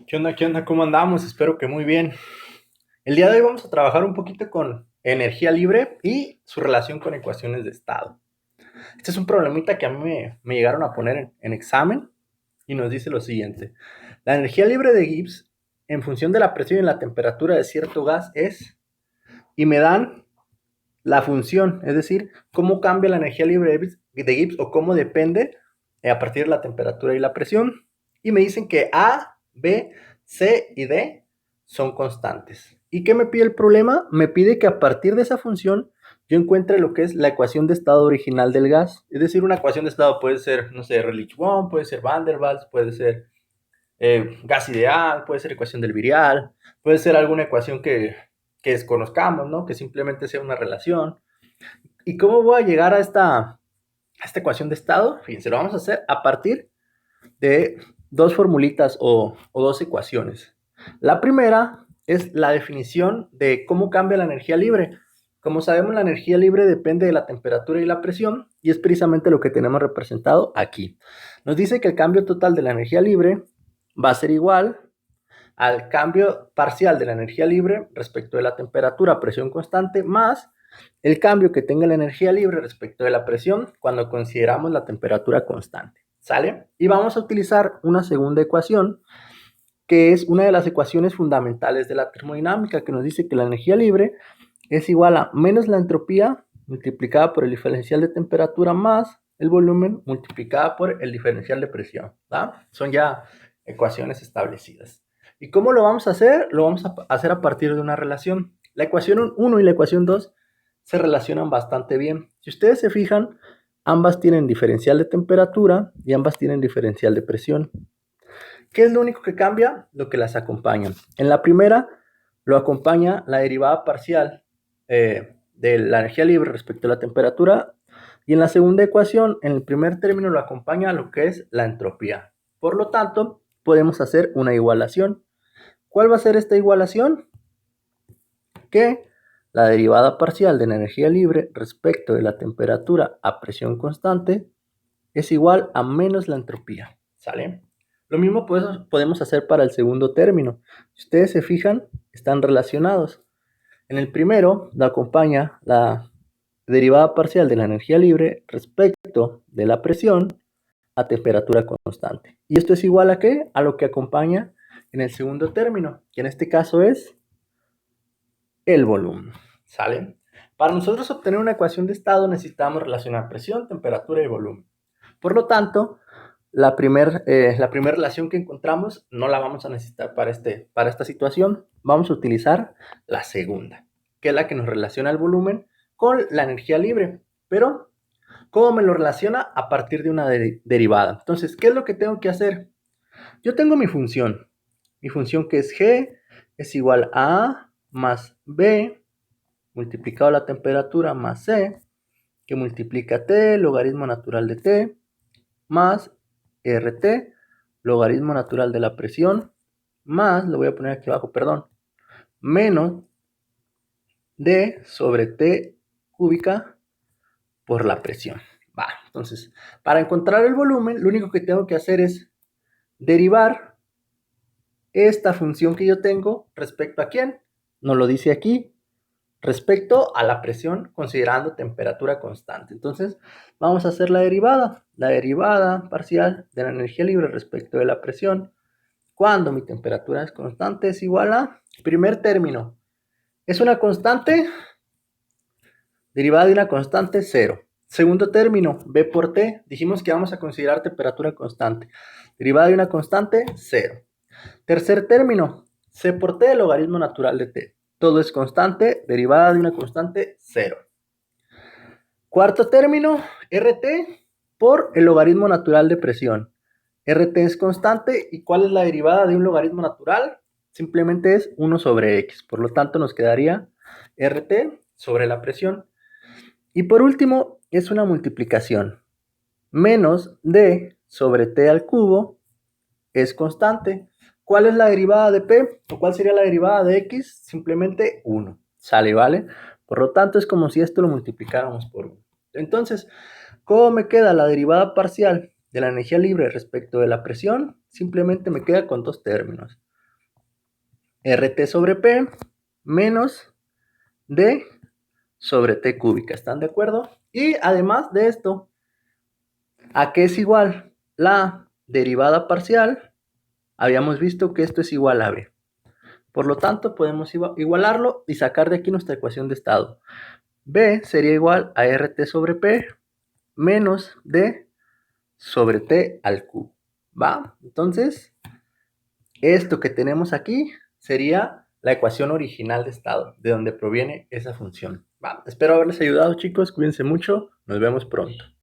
¿Qué onda? ¿Qué onda? ¿Cómo andamos? Espero que muy bien. El día de hoy vamos a trabajar un poquito con energía libre y su relación con ecuaciones de estado. Este es un problemita que a mí me llegaron a poner en examen y nos dice lo siguiente. La energía libre de Gibbs en función de la presión y la temperatura de cierto gas es, y me dan la función, es decir, cómo cambia la energía libre de Gibbs o cómo depende a partir de la temperatura y la presión. Y me dicen que A, B, C y D son constantes. ¿Y qué me pide el problema? Me pide que a partir de esa función yo encuentre lo que es la ecuación de estado original del gas. Es decir, una ecuación de estado puede ser, no sé, Rayleigh-Walton, puede ser Van der Waals, puede ser gas ideal, puede ser ecuación del virial, puede ser alguna ecuación que desconozcamos, ¿no? Que simplemente sea una relación. ¿Y cómo voy a llegar a esta ecuación de estado? Fíjense, lo vamos a hacer a partir de dos formulitas o dos ecuaciones. La primera es la definición de cómo cambia la energía libre. Como sabemos, la energía libre depende de la temperatura y la presión y es precisamente lo que tenemos representado aquí. Nos dice que el cambio total de la energía libre va a ser igual al cambio parcial de la energía libre respecto de la temperatura a presión constante más el cambio que tenga la energía libre respecto de la presión cuando consideramos la temperatura constante. ¿Sale? Y vamos a utilizar una segunda ecuación que es una de las ecuaciones fundamentales de la termodinámica que nos dice que la energía libre es igual a menos la entropía multiplicada por el diferencial de temperatura más el volumen multiplicada por el diferencial de presión. ¿Va? Son ya ecuaciones establecidas. ¿Y cómo lo vamos a hacer? Lo vamos a hacer a partir de una relación. La ecuación 1 y la ecuación 2 se relacionan bastante bien. Si ustedes se fijan, ambas tienen diferencial de temperatura y ambas tienen diferencial de presión. ¿Qué es lo único que cambia? Lo que las acompaña. En la primera lo acompaña la derivada parcial de la energía libre respecto a la temperatura y en la segunda ecuación, en el primer término lo acompaña lo que es la entropía. Por lo tanto, podemos hacer una igualación. ¿Cuál va a ser esta igualación? Que la derivada parcial de la energía libre respecto de la temperatura a presión constante es igual a menos la entropía. ¿Sale? Lo mismo podemos hacer para el segundo término. Si ustedes se fijan, están relacionados. En el primero lo acompaña la derivada parcial de la energía libre respecto de la presión a temperatura constante. ¿Y esto es igual a qué? A lo que acompaña en el segundo término, que en este caso es el volumen. ¿Sale? Para nosotros obtener una ecuación de estado necesitamos relacionar presión, temperatura y volumen. Por lo tanto, la primera relación que encontramos no la vamos a necesitar para esta situación. Vamos a utilizar la segunda, que es la que nos relaciona el volumen con la energía libre. Pero, ¿cómo me lo relaciona? A partir de una derivada. Entonces, ¿qué es lo que tengo que hacer? Yo tengo mi función. Mi función que es G es igual a A más B multiplicado la temperatura más C, que multiplica T, logaritmo natural de T, más RT, logaritmo natural de la presión, más, lo voy a poner aquí abajo, perdón, menos D sobre T cúbica por la presión. Va, entonces, para encontrar el volumen, lo único que tengo que hacer es derivar esta función que yo tengo respecto a quién. Nos lo dice aquí, respecto a la presión considerando temperatura constante. Entonces, vamos a hacer la derivada parcial de la energía libre respecto de la presión, cuando mi temperatura es constante es igual a, primer término, es una constante, derivada de una constante, 0. Segundo término, B por T, dijimos que vamos a considerar temperatura constante, derivada de una constante, 0. Tercer término, C por T, logaritmo natural de T. Todo es constante, derivada de una constante, 0. Cuarto término, RT por el logaritmo natural de presión. RT es constante, ¿y cuál es la derivada de un logaritmo natural? Simplemente es 1 sobre X, por lo tanto nos quedaría RT sobre la presión. Y por último, es una multiplicación. Menos D sobre T al cubo es constante. ¿Cuál es la derivada de P? ¿O cuál sería la derivada de X? Simplemente 1. ¿Sale, vale? Por lo tanto, es como si esto lo multiplicáramos por 1. Entonces, ¿cómo me queda la derivada parcial de la energía libre respecto de la presión? Simplemente me queda con dos términos. RT sobre P menos D sobre T cúbica. ¿Están de acuerdo? Y además de esto, ¿a qué es igual? La derivada parcial, habíamos visto que esto es igual a B. Por lo tanto, podemos igualarlo y sacar de aquí nuestra ecuación de estado. B sería igual a RT sobre P menos D sobre T al cubo. ¿Va? Entonces, esto que tenemos aquí sería la ecuación original de estado, de donde proviene esa función. ¿Va? Espero haberles ayudado, chicos. Cuídense mucho. Nos vemos pronto.